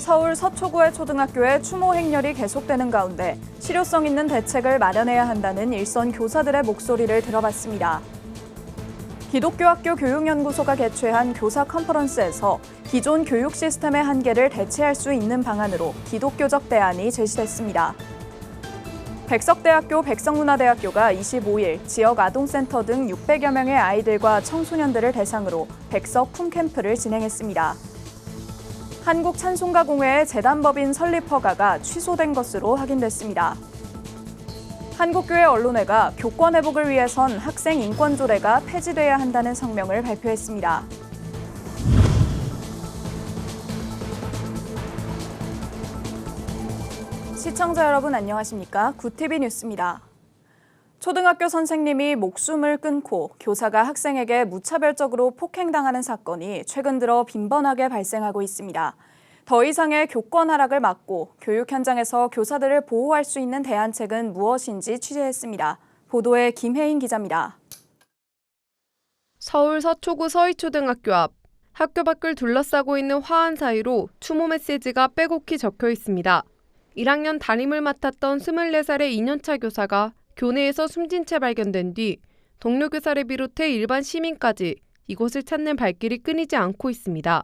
서울 서초구의 초등학교에 추모 행렬이 계속되는 가운데 실효성 있는 대책을 마련해야 한다는 일선 교사들의 목소리를 들어봤습니다. 기독교학교 교육연구소가 개최한 교사 컨퍼런스에서 기존 교육 시스템의 한계를 대체할 수 있는 방안으로 기독교적 대안이 제시됐습니다. 백석대학교 백석문화대학교가 25일 지역 아동센터 등 600여 명의 아이들과 청소년들을 대상으로 백석 쿵캠프를 진행했습니다. 한국찬송가공회의 재단법인 설립 허가가 취소된 것으로 확인됐습니다. 한국교회 언론회가 교권 회복을 위해선 학생 인권 조례가 폐지돼야 한다는 성명을 발표했습니다. 시청자 여러분 안녕하십니까? 구TV 뉴스입니다. 초등학교 선생님이 목숨을 끊고 교사가 학생에게 무차별적으로 폭행당하는 사건이 최근 들어 빈번하게 발생하고 있습니다. 더 이상의 교권 하락을 막고 교육 현장에서 교사들을 보호할 수 있는 대안책은 무엇인지 취재했습니다. 보도에 김혜인 기자입니다. 서울 서초구 서희초등학교 앞 학교 밖을 둘러싸고 있는 화환 사이로 추모 메시지가 빼곡히 적혀 있습니다. 1학년 담임을 맡았던 24살의 2년차 교사가 교내에서 숨진 채 발견된 뒤 동료 교사를 비롯해 일반 시민까지 이곳을 찾는 발길이 끊이지 않고 있습니다.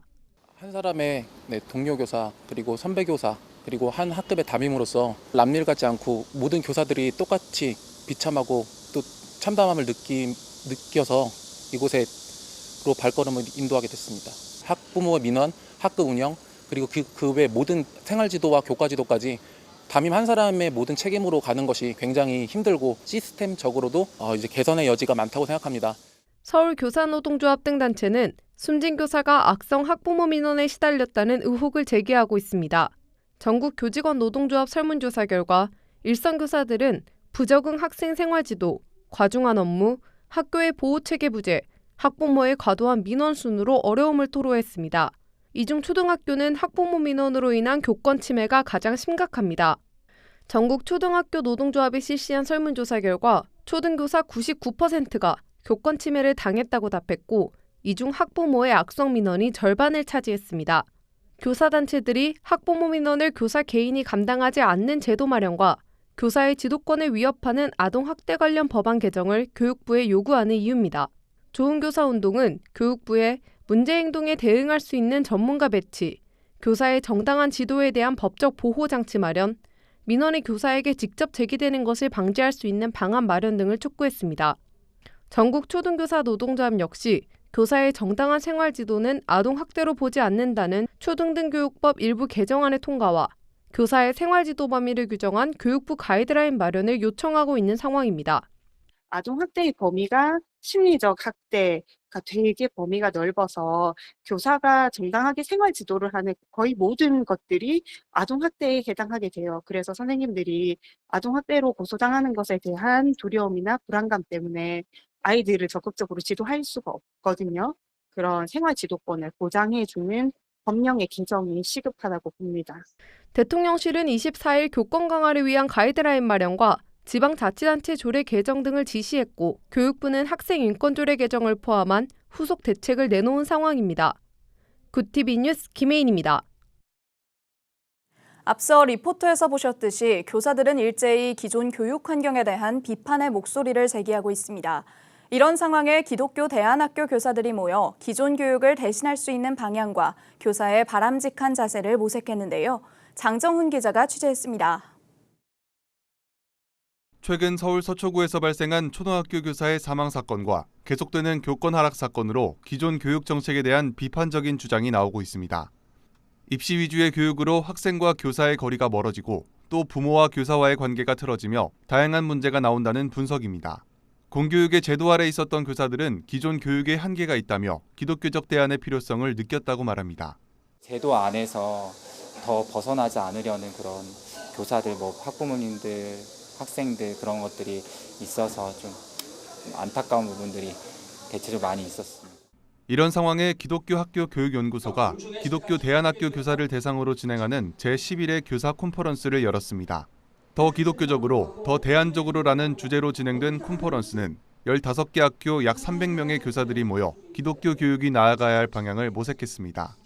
한 사람의 동료 교사 그리고 선배 교사 그리고 한 학급의 담임으로서 남일 같지 않고 모든 교사들이 똑같이 비참하고 또 참담함을 느껴서 이곳으로 발걸음을 인도하게 됐습니다. 학부모의 민원, 학급 운영 그리고 그 외 모든 생활지도와 교과지도까지 담임 한 사람의 모든 책임으로 가는 것이 굉장히 힘들고 시스템적으로도 이제 개선의 여지가 많다고 생각합니다. 서울교사노동조합 등 단체는 숨진 교사가 악성 학부모 민원에 시달렸다는 의혹을 제기하고 있습니다. 전국교직원노동조합 설문조사 결과 일선 교사들은 부적응 학생 생활지도, 과중한 업무, 학교의 보호체계 부재, 학부모의 과도한 민원 순으로 어려움을 토로했습니다. 이 중 초등학교는 학부모 민원으로 인한 교권 침해가 가장 심각합니다. 전국 초등학교 노동조합이 실시한 설문조사 결과 초등교사 99%가 교권 침해를 당했다고 답했고 이 중 학부모의 악성 민원이 절반을 차지했습니다. 교사단체들이 학부모 민원을 교사 개인이 감당하지 않는 제도 마련과 교사의 지도권을 위협하는 아동학대 관련 법안 개정을 교육부에 요구하는 이유입니다. 좋은교사운동은 교육부에 문제 행동에 대응할 수 있는 전문가 배치, 교사의 정당한 지도에 대한 법적 보호 장치 마련, 민원이 교사에게 직접 제기되는 것을 방지할 수 있는 방안 마련 등을 촉구했습니다. 전국 초등교사 노동조합 역시 교사의 정당한 생활지도는 아동학대로 보지 않는다는 초등등교육법 일부 개정안의 통과와 교사의 생활지도 범위를 규정한 교육부 가이드라인 마련을 요청하고 있는 상황입니다. 아동학대의 범위가 심리적 학대가 되게 범위가 넓어서 교사가 정당하게 생활 지도를 하는 거의 모든 것들이 아동학대에 해당하게 돼요. 그래서 선생님들이 아동학대로 고소당하는 것에 대한 두려움이나 불안감 때문에 아이들을 적극적으로 지도할 수가 없거든요. 그런 생활 지도권을 보장해주는 법령의 개정이 시급하다고 봅니다. 대통령실은 24일 교권 강화를 위한 가이드라인 마련과 지방자치단체 조례 개정 등을 지시했고 교육부는 학생 인권 조례 개정을 포함한 후속 대책을 내놓은 상황입니다. 구TV 뉴스 김혜인입니다. 앞서 리포트에서 보셨듯이 교사들은 일제히 기존 교육 환경에 대한 비판의 목소리를 제기하고 있습니다. 이런 상황에 기독교 대안학교 교사들이 모여 기존 교육을 대신할 수 있는 방향과 교사의 바람직한 자세를 모색했는데요. 장정훈 기자가 취재했습니다. 최근 서울 서초구에서 발생한 초등학교 교사의 사망 사건과 계속되는 교권 하락 사건으로 기존 교육 정책에 대한 비판적인 주장이 나오고 있습니다. 입시 위주의 교육으로 학생과 교사의 거리가 멀어지고 또 부모와 교사와의 관계가 틀어지며 다양한 문제가 나온다는 분석입니다. 공교육의 제도 아래 있었던 교사들은 기존 교육에 한계가 있다며 기독교적 대안의 필요성을 느꼈다고 말합니다. 제도 안에서 더 벗어나지 않으려는 그런 교사들, 학부모님들, 학생들 그런 것들이 있어서 좀 안타까운 부분들이 대체적으로 많이 있었습니다. 이런 상황에 기독교 학교 교육연구소가 기독교 대안학교 교사를 대상으로 진행하는 제11회 교사 컨퍼런스를 열었습니다. 더 기독교적으로, 더 대안적으로라는 주제로 진행된 컨퍼런스는 15개 학교 약 300명의 교사들이 모여 기독교 교육이 나아가야 할 방향을 모색했습니다.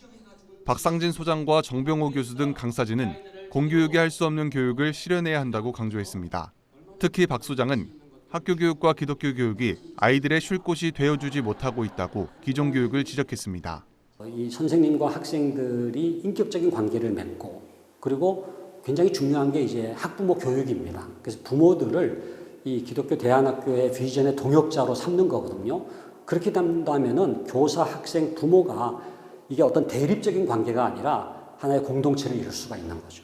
박상진 소장과 정병호 교수 등 강사진은 공교육이 할 수 없는 교육을 실현해야 한다고 강조했습니다. 특히 박 소장은 학교 교육과 기독교 교육이 아이들의 쉴 곳이 되어주지 못하고 있다고 기존 교육을 지적했습니다. 이 선생님과 학생들이 인격적인 관계를 맺고, 그리고 굉장히 중요한 게 이제 학부모 교육입니다. 그래서 부모들을 이 기독교 대안학교의 비전의 동역자로 삼는 거거든요. 그렇게 된다면은 교사, 학생, 부모가 이게 어떤 대립적인 관계가 아니라 하나의 공동체를 이룰 수가 있는 거죠.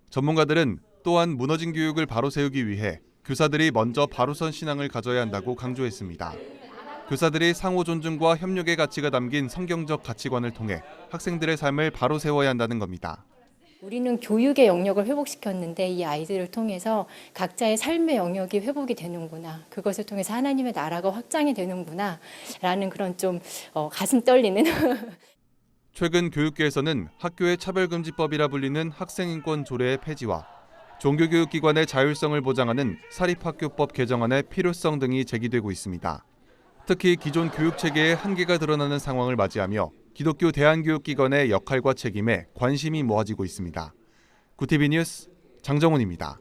전문가들은 또한 무너진 교육을 바로 세우기 위해 교사들이 먼저 바로선 신앙을 가져야 한다고 강조했습니다. 교사들이 상호 존중과 협력의 가치가 담긴 성경적 가치관을 통해 학생들의 삶을 바로 세워야 한다는 겁니다. 우리는 교육의 영역을 회복시켰는데 이 아이들을 통해서 각자의 삶의 영역이 회복이 되는구나. 그것을 통해서 하나님의 나라가 확장이 되는구나. 라는 그런 좀 가슴 떨리는. 최근 교육계에서는 학교의 차별금지법이라 불리는 학생인권 조례의 폐지와 종교교육기관의 자율성을 보장하는 사립학교법 개정안의 필요성 등이 제기되고 있습니다. 특히 기존 교육체계의 한계가 드러나는 상황을 맞이하며 기독교 대안교육기관의 역할과 책임에 관심이 모아지고 있습니다. 구티비 뉴스 장정훈입니다.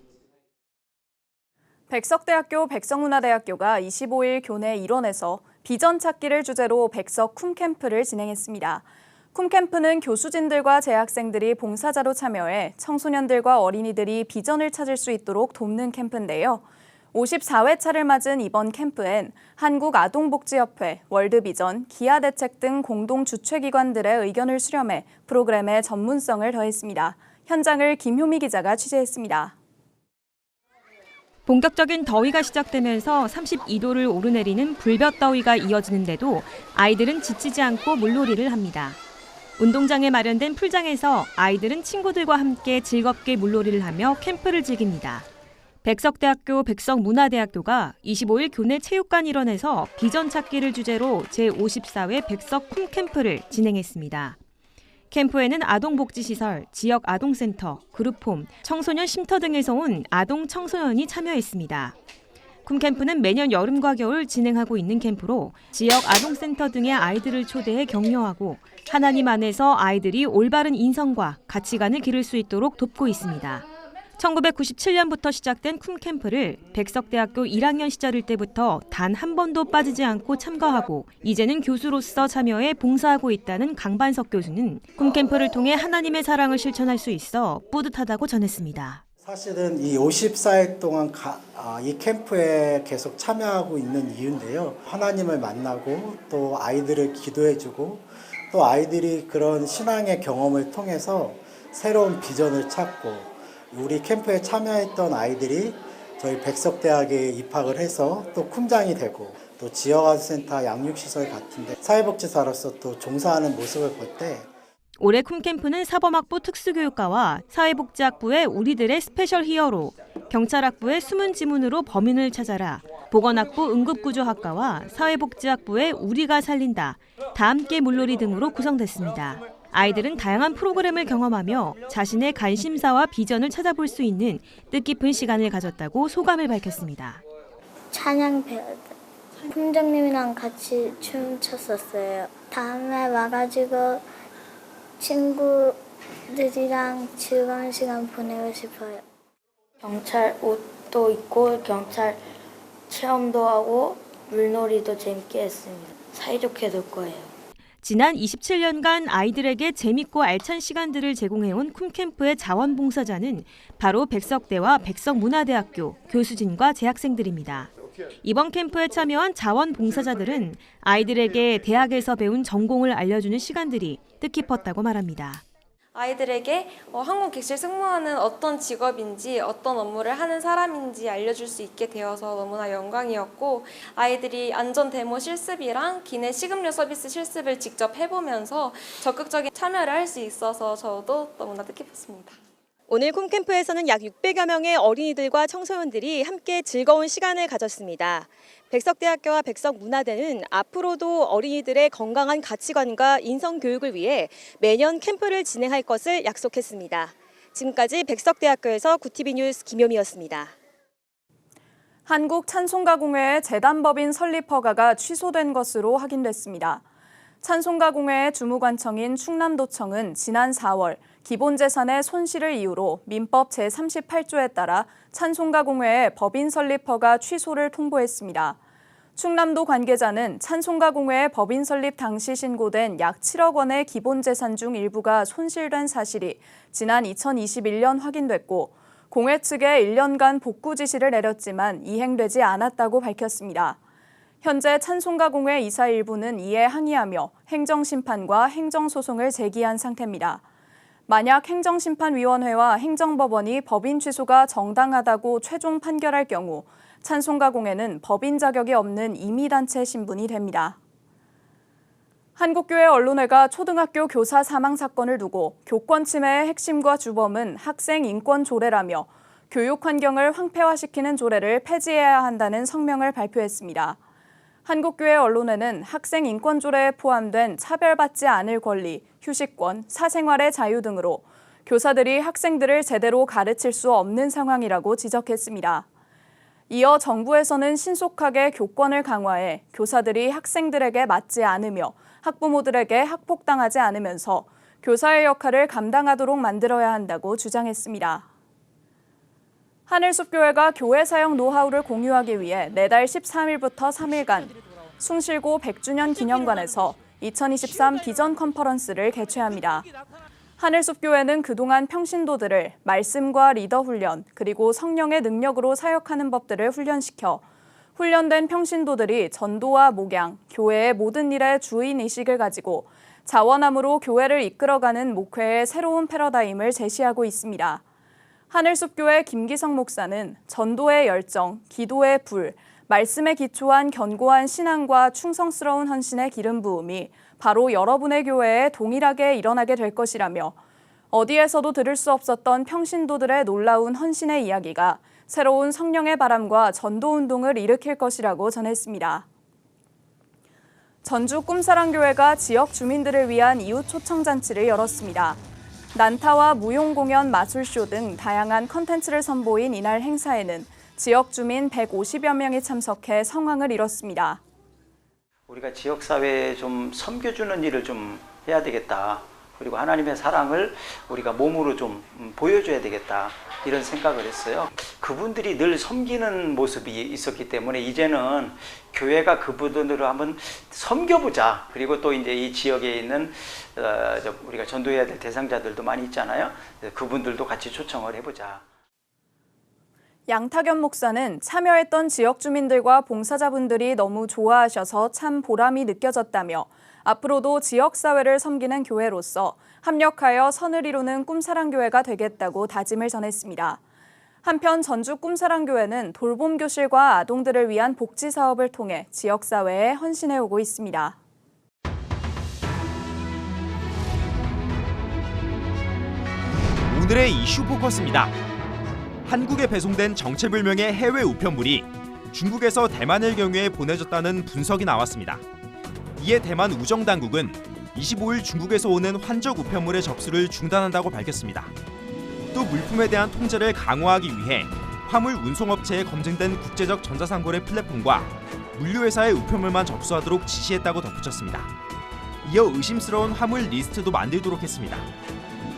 백석대학교 백석문화대학교가 25일 교내 일원에서 비전 찾기를 주제로 백석 쿰캠프를 진행했습니다. 쿰캠프는 교수진들과 재학생들이 봉사자로 참여해 청소년들과 어린이들이 비전을 찾을 수 있도록 돕는 캠프인데요. 54회차를 맞은 이번 캠프엔 한국아동복지협회, 월드비전, 기아대책 등 공동 주최기관들의 의견을 수렴해 프로그램의 전문성을 더했습니다. 현장을 김효미 기자가 취재했습니다. 본격적인 더위가 시작되면서 32도를 오르내리는 불볕더위가 이어지는데도 아이들은 지치지 않고 물놀이를 합니다. 운동장에 마련된 풀장에서 아이들은 친구들과 함께 즐겁게 물놀이를 하며 캠프를 즐깁니다. 백석대학교 백석문화대학교가 25일 교내 체육관 일원에서 비전 찾기를 주제로 제54회 백석 쿰캠프를 진행했습니다. 캠프에는 아동복지시설, 지역 아동센터, 그룹홈, 청소년 쉼터 등에서 온 아동 청소년이 참여했습니다. 쿰캠프는 매년 여름과 겨울 진행하고 있는 캠프로 지역 아동센터 등의 아이들을 초대해 격려하고 하나님 안에서 아이들이 올바른 인성과 가치관을 기를 수 있도록 돕고 있습니다. 1997년부터 시작된 쿰캠프를 백석대학교 1학년 시절일 때부터 단 한 번도 빠지지 않고 참가하고 이제는 교수로서 참여해 봉사하고 있다는 강반석 교수는 쿰캠프를 통해 하나님의 사랑을 실천할 수 있어 뿌듯하다고 전했습니다. 사실은 이 54일 동안 이 캠프에 계속 참여하고 있는 이유인데요. 하나님을 만나고 또 아이들을 기도해주고 또 아이들이 그런 신앙의 경험을 통해서 새로운 비전을 찾고 우리 캠프에 참여했던 아이들이 저희 백석대학에 입학을 해서 또 쿰장이 되고 또 지역아동센터 양육시설 같은데 사회복지사로서 또 종사하는 모습을 볼 때 올해 쿰캠프는 사범학부 특수교육과와 사회복지학부의 우리들의 스페셜 히어로, 경찰학부의 숨은 지문으로 범인을 찾아라, 보건학부 응급구조학과와 사회복지학부의 우리가 살린다, 다 함께 물놀이 등으로 구성됐습니다. 아이들은 다양한 프로그램을 경험하며 자신의 관심사와 비전을 찾아볼 수 있는 뜻깊은 시간을 가졌다고 소감을 밝혔습니다. 찬양 배웠어요. 풍장님이랑 같이 춤췄었어요. 다음에 와가지고 친구들이랑 즐거운 시간 보내고 싶어요. 경찰 옷도 입고 경찰 체험도 하고 물놀이도 재밌게 했습니다. 사이좋게 놀 거예요. 지난 27년간 아이들에게 재밌고 알찬 시간들을 제공해온 쿰캠프의 자원봉사자는 바로 백석대와 백석문화대학교 교수진과 재학생들입니다. 이번 캠프에 참여한 자원봉사자들은 아이들에게 대학에서 배운 전공을 알려주는 시간들이 뜻깊었다고 말합니다. 아이들에게 한국 객실 승무원은 어떤 직업인지 어떤 업무를 하는 사람인지 알려줄 수 있게 되어서 너무나 영광이었고 아이들이 안전 데모 실습이랑 기내 식음료 서비스 실습을 직접 해보면서 적극적인 참여를 할 수 있어서 저도 너무나 뜻깊었습니다. 오늘 쿰캠프에서는 약 600여 명의 어린이들과 청소년들이 함께 즐거운 시간을 가졌습니다. 백석대학교와 백석문화대는 앞으로도 어린이들의 건강한 가치관과 인성교육을 위해 매년 캠프를 진행할 것을 약속했습니다. 지금까지 백석대학교에서 구티비 뉴스 김효미였습니다. 한국찬송가공회의 재단법인 설립 허가가 취소된 것으로 확인됐습니다. 찬송가공회의 주무관청인 충남도청은 지난 4월 기본재산의 손실을 이유로 민법 제38조에 따라 찬송가공회의 법인 설립 허가 취소를 통보했습니다. 충남도 관계자는 찬송가공회의 법인 설립 당시 신고된 약 7억 원의 기본재산 중 일부가 손실된 사실이 지난 2021년 확인됐고 공회 측에 1년간 복구 지시를 내렸지만 이행되지 않았다고 밝혔습니다. 현재 찬송가공회 이사 일부는 이에 항의하며 행정심판과 행정소송을 제기한 상태입니다. 만약 행정심판위원회와 행정법원이 법인 취소가 정당하다고 최종 판결할 경우 찬송가공회는 법인 자격이 없는 임의단체 신분이 됩니다. 한국교회 언론회가 초등학교 교사 사망 사건을 두고 교권 침해의 핵심과 주범은 학생 인권 조례라며 교육 환경을 황폐화시키는 조례를 폐지해야 한다는 성명을 발표했습니다. 한국교회 언론회는 학생 인권 조례에 포함된 차별받지 않을 권리, 휴식권, 사생활의 자유 등으로 교사들이 학생들을 제대로 가르칠 수 없는 상황이라고 지적했습니다. 이어 정부에서는 신속하게 교권을 강화해 교사들이 학생들에게 맞지 않으며 학부모들에게 학폭당하지 않으면서 교사의 역할을 감당하도록 만들어야 한다고 주장했습니다. 하늘숲교회가 교회 사역 노하우를 공유하기 위해 내달 13일부터 3일간 숭실고 100주년 기념관에서 2023 비전 컨퍼런스를 개최합니다. 하늘숲교회는 그동안 평신도들을 말씀과 리더 훈련 그리고 성령의 능력으로 사역하는 법들을 훈련시켜 훈련된 평신도들이 전도와 목양, 교회의 모든 일에 주인의식을 가지고 자원함으로 교회를 이끌어가는 목회의 새로운 패러다임을 제시하고 있습니다. 하늘숲교회 김기성 목사는 전도의 열정, 기도의 불, 말씀에 기초한 견고한 신앙과 충성스러운 헌신의 기름 부음이 바로 여러분의 교회에 동일하게 일어나게 될 것이라며 어디에서도 들을 수 없었던 평신도들의 놀라운 헌신의 이야기가 새로운 성령의 바람과 전도운동을 일으킬 것이라고 전했습니다. 전주 꿈사랑교회가 지역 주민들을 위한 이웃 초청잔치를 열었습니다. 난타와 무용공연, 마술쇼 등 다양한 컨텐츠를 선보인 이날 행사에는 지역 주민 150여 명이 참석해 성황을 이뤘습니다. 우리가 지역사회에 좀 섬겨주는 일을 좀 해야 되겠다. 그리고 하나님의 사랑을 우리가 몸으로 좀 보여줘야 되겠다. 이런 생각을 했어요. 그분들이 늘 섬기는 모습이 있었기 때문에 이제는 교회가 그분들을 한번 섬겨보자. 그리고 또 이제 이 지역에 있는 우리가 전도해야 될 대상자들도 많이 있잖아요. 그분들도 같이 초청을 해보자. 양탁연 목사는 참여했던 지역 주민들과 봉사자분들이 너무 좋아하셔서 참 보람이 느껴졌다며 앞으로도 지역사회를 섬기는 교회로서 합력하여 선을 이루는 꿈사랑교회가 되겠다고 다짐을 전했습니다. 한편 전주 꿈사랑교회는 돌봄교실과 아동들을 위한 복지사업을 통해 지역사회에 헌신해오고 있습니다. 오늘의 이슈 포커스입니다. 한국에 배송된 정체불명의 해외 우편물이 중국에서 대만을 경유해 보내졌다는 분석이 나왔습니다. 이에 대만 우정당국은 25일 중국에서 오는 환적 우편물의 접수를 중단한다고 밝혔습니다. 또 물품에 대한 통제를 강화하기 위해 화물 운송업체에 검증된 국제적 전자상거래 플랫폼과 물류회사의 우편물만 접수하도록 지시했다고 덧붙였습니다. 이어 의심스러운 화물 리스트도 만들도록 했습니다.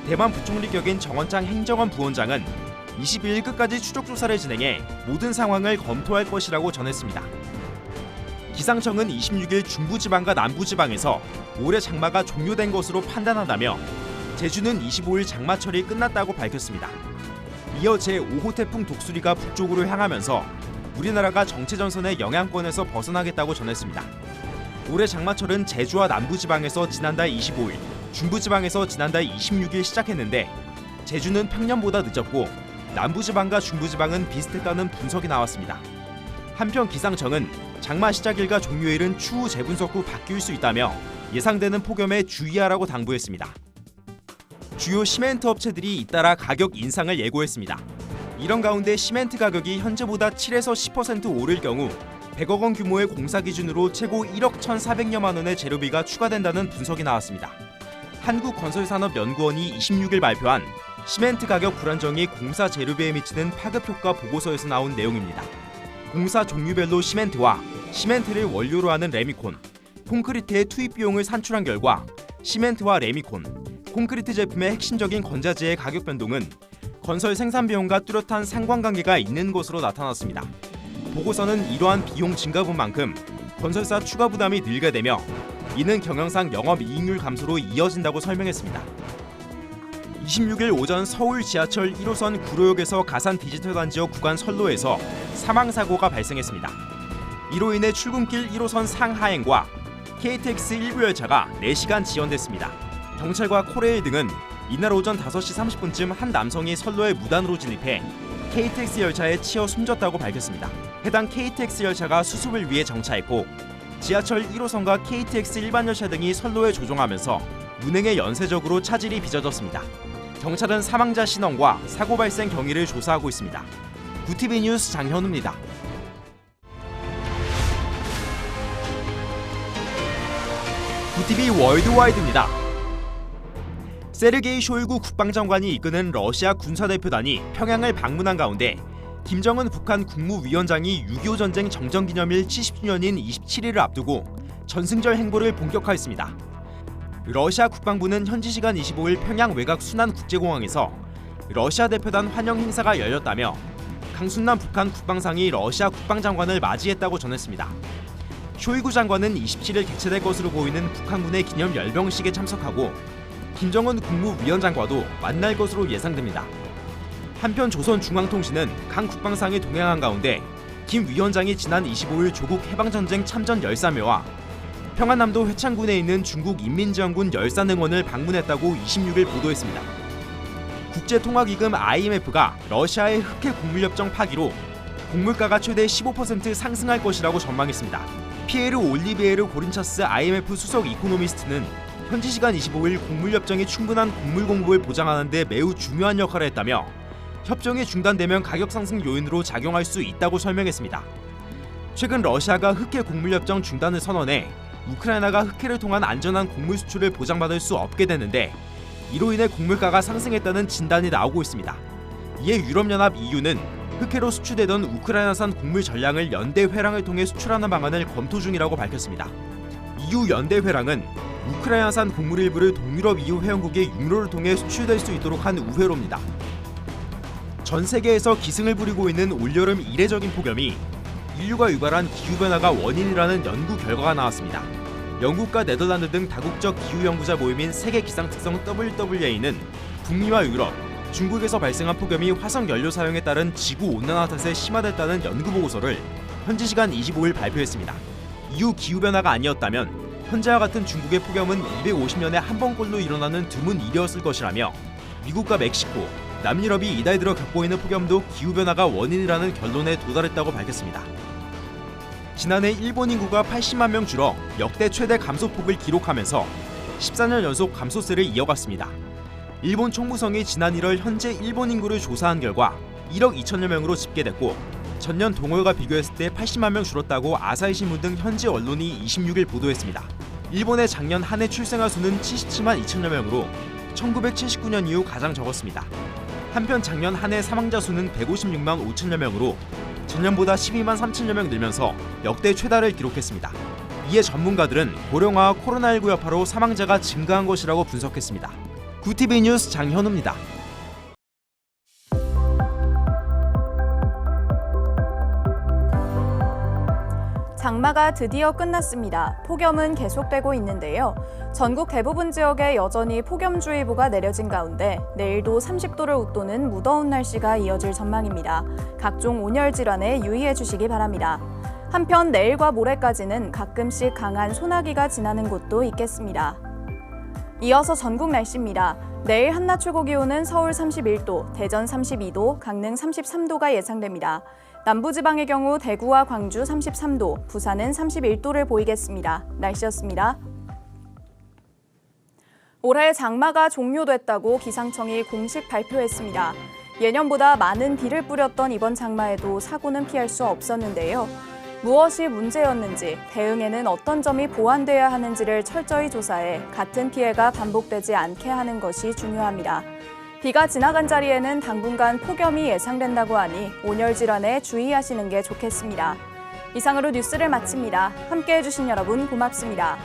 대만 부총리 격인 정원장 행정원 부원장은 22일 끝까지 추적 조사를 진행해 모든 상황을 검토할 것이라고 전했습니다. 기상청은 26일 중부지방과 남부지방에서 올해 장마가 종료된 것으로 판단한다며 제주는 25일 장마철이 끝났다고 밝혔습니다. 이어 제5호 태풍 독수리가 북쪽으로 향하면서 우리나라가 정체전선의 영향권에서 벗어나겠다고 전했습니다. 올해 장마철은 제주와 남부지방에서 지난달 25일, 중부지방에서 지난달 26일 시작했는데 제주는 평년보다 늦었고 남부지방과 중부지방은 비슷했다는 분석이 나왔습니다. 한편 기상청은 장마 시작일과 종료일은 추후 재분석 후 바뀔 수 있다며 예상되는 폭염에 주의하라고 당부했습니다. 주요 시멘트 업체들이 잇따라 가격 인상을 예고했습니다. 이런 가운데 시멘트 가격이 현재보다 7에서 10% 오를 경우 100억 원 규모의 공사 기준으로 최고 1억 1,400여만 원의 재료비가 추가된다는 분석이 나왔습니다. 한국건설산업연구원이 26일 발표한 시멘트 가격 불안정이 공사 재료비에 미치는 파급 효과 보고서에서 나온 내용입니다. 공사 종류별로 시멘트와 시멘트를 원료로 하는 레미콘, 콘크리트의 투입 비용을 산출한 결과 시멘트와 레미콘, 콘크리트 제품의 핵심적인 건자재의 가격 변동은 건설 생산 비용과 뚜렷한 상관관계가 있는 것으로 나타났습니다. 보고서는 이러한 비용 증가분만큼 건설사 추가 부담이 늘게 되며 이는 경영상 영업이익률 감소로 이어진다고 설명했습니다. 26일 오전 서울 지하철 1호선 구로역에서 가산 디지털 단지역 구간 선로에서 사망사고가 발생했습니다. 이로 인해 출근길 1호선 상하행과 KTX 일부 열차가 4시간 지연됐습니다. 경찰과 코레일 등은 이날 오전 5시 30분쯤 한 남성이 선로에 무단으로 진입해 KTX 열차에 치여 숨졌다고 밝혔습니다. 해당 KTX 열차가 수습을 위해 정차했고 지하철 1호선과 KTX 일반 열차 등이 선로에 조종하면서 운행에 연쇄적으로 차질이 빚어졌습니다. 경찰은 사망자 신원과 사고 발생 경위를 조사하고 있습니다. 구TV 뉴스 장현우입니다. 구TV 월드와이드입니다. 세르게이 쇼이구 국방장관이 이끄는 러시아 군사대표단이 평양을 방문한 가운데 김정은 북한 국무위원장이 6.25 전쟁 정전기념일 70주년인 27일을 앞두고 전승절 행보를 본격화했습니다. 러시아 국방부는 현지 시간 25일 평양 외곽 순안국제공항에서 러시아 대표단 환영 행사가 열렸다며 강순남 북한 국방상이 러시아 국방장관을 맞이했다고 전했습니다. 쇼이구 장관은 27일 개최될 것으로 보이는 북한군의 기념 열병식에 참석하고 김정은 국무위원장과도 만날 것으로 예상됩니다. 한편 조선중앙통신은 강 국방상이 동행한 가운데 김 위원장이 지난 25일 조국 해방전쟁 참전 열사묘와 평안남도 회창군에 있는 중국 인민지원군 열산응원을 방문했다고 26일 보도했습니다. 국제통화기금 IMF가 러시아의 흑해 곡물협정 파기로 곡물가가 최대 15% 상승할 것이라고 전망했습니다. 피에르 올리비에르 고린차스 IMF 수석 이코노미스트는 현지 시간 25일 곡물협정이 충분한 곡물 공급을 보장하는 데 매우 중요한 역할을 했다며 협정이 중단되면 가격 상승 요인으로 작용할 수 있다고 설명했습니다. 최근 러시아가 흑해 곡물협정 중단을 선언해 우크라이나가 흑해를 통한 안전한 곡물 수출을 보장받을 수 없게 되는데 이로 인해 곡물가가 상승했다는 진단이 나오고 있습니다. 이에 유럽연합 EU는 흑해로 수출되던 우크라이나산 곡물 전량을 연대 회랑을 통해 수출하는 방안을 검토 중이라고 밝혔습니다. EU 연대 회랑은 우크라이나산 곡물 일부를 동유럽 EU 회원국의 육로를 통해 수출될 수 있도록 한 우회로입니다. 전 세계에서 기승을 부리고 있는 올여름 이례적인 폭염이 인류가 유발한 기후변화가 원인이라는 연구 결과가 나왔습니다. 영국과 네덜란드 등 다국적 기후연구자 모임인 세계기상특성 WWA는 북미와 유럽, 중국에서 발생한 폭염이 화석연료 사용에 따른 지구온난화 탓에 심화됐다는 연구보고서를 현지 시간 25일 발표했습니다. 이후 기후변화가 아니었다면 현재와 같은 중국의 폭염은 250년에 한 번꼴로 일어나는 드문 일이었을 것이라며 미국과 멕시코, 남유럽이 이달 들어 겪고 있는 폭염도 기후변화가 원인이라는 결론에 도달했다고 밝혔습니다. 지난해 일본 인구가 80만 명 줄어 역대 최대 감소폭을 기록하면서 14년 연속 감소세를 이어갔습니다. 일본 총무성이 지난 1월 현재 일본 인구를 조사한 결과 1억 2천여 명으로 집계됐고 전년 동월과 비교했을 때 80만 명 줄었다고 아사히 신문 등 현지 언론이 26일 보도했습니다. 일본의 작년 한 해 출생아 수는 77만 2천여 명으로 1979년 이후 가장 적었습니다. 한편 작년 한 해 사망자 수는 156만 5천여 명으로 전년보다 12만 3천여 명 늘면서 역대 최다를 기록했습니다. 이에 전문가들은 고령화와 코로나19 여파로 사망자가 증가한 것이라고 분석했습니다. 구TV 뉴스 장현우입니다. 장마가 드디어 끝났습니다. 폭염은 계속되고 있는데요. 전국 대부분 지역에 여전히 폭염주의보가 내려진 가운데 내일도 30도를 웃도는 무더운 날씨가 이어질 전망입니다. 각종 온열 질환에 유의해 주시기 바랍니다. 한편 내일과 모레까지는 가끔씩 강한 소나기가 지나는 곳도 있겠습니다. 이어서 전국 날씨입니다. 내일 한낮 최고 기온은 서울 31도, 대전 32도, 강릉 33도가 예상됩니다. 남부지방의 경우 대구와 광주 33도, 부산은 31도를 보이겠습니다. 날씨였습니다. 올해 장마가 종료됐다고 기상청이 공식 발표했습니다. 예년보다 많은 비를 뿌렸던 이번 장마에도 사고는 피할 수 없었는데요. 무엇이 문제였는지, 대응에는 어떤 점이 보완돼야 하는지를 철저히 조사해 같은 피해가 반복되지 않게 하는 것이 중요합니다. 비가 지나간 자리에는 당분간 폭염이 예상된다고 하니 온열 질환에 주의하시는 게 좋겠습니다. 이상으로 뉴스를 마칩니다. 함께해 주신 여러분 고맙습니다.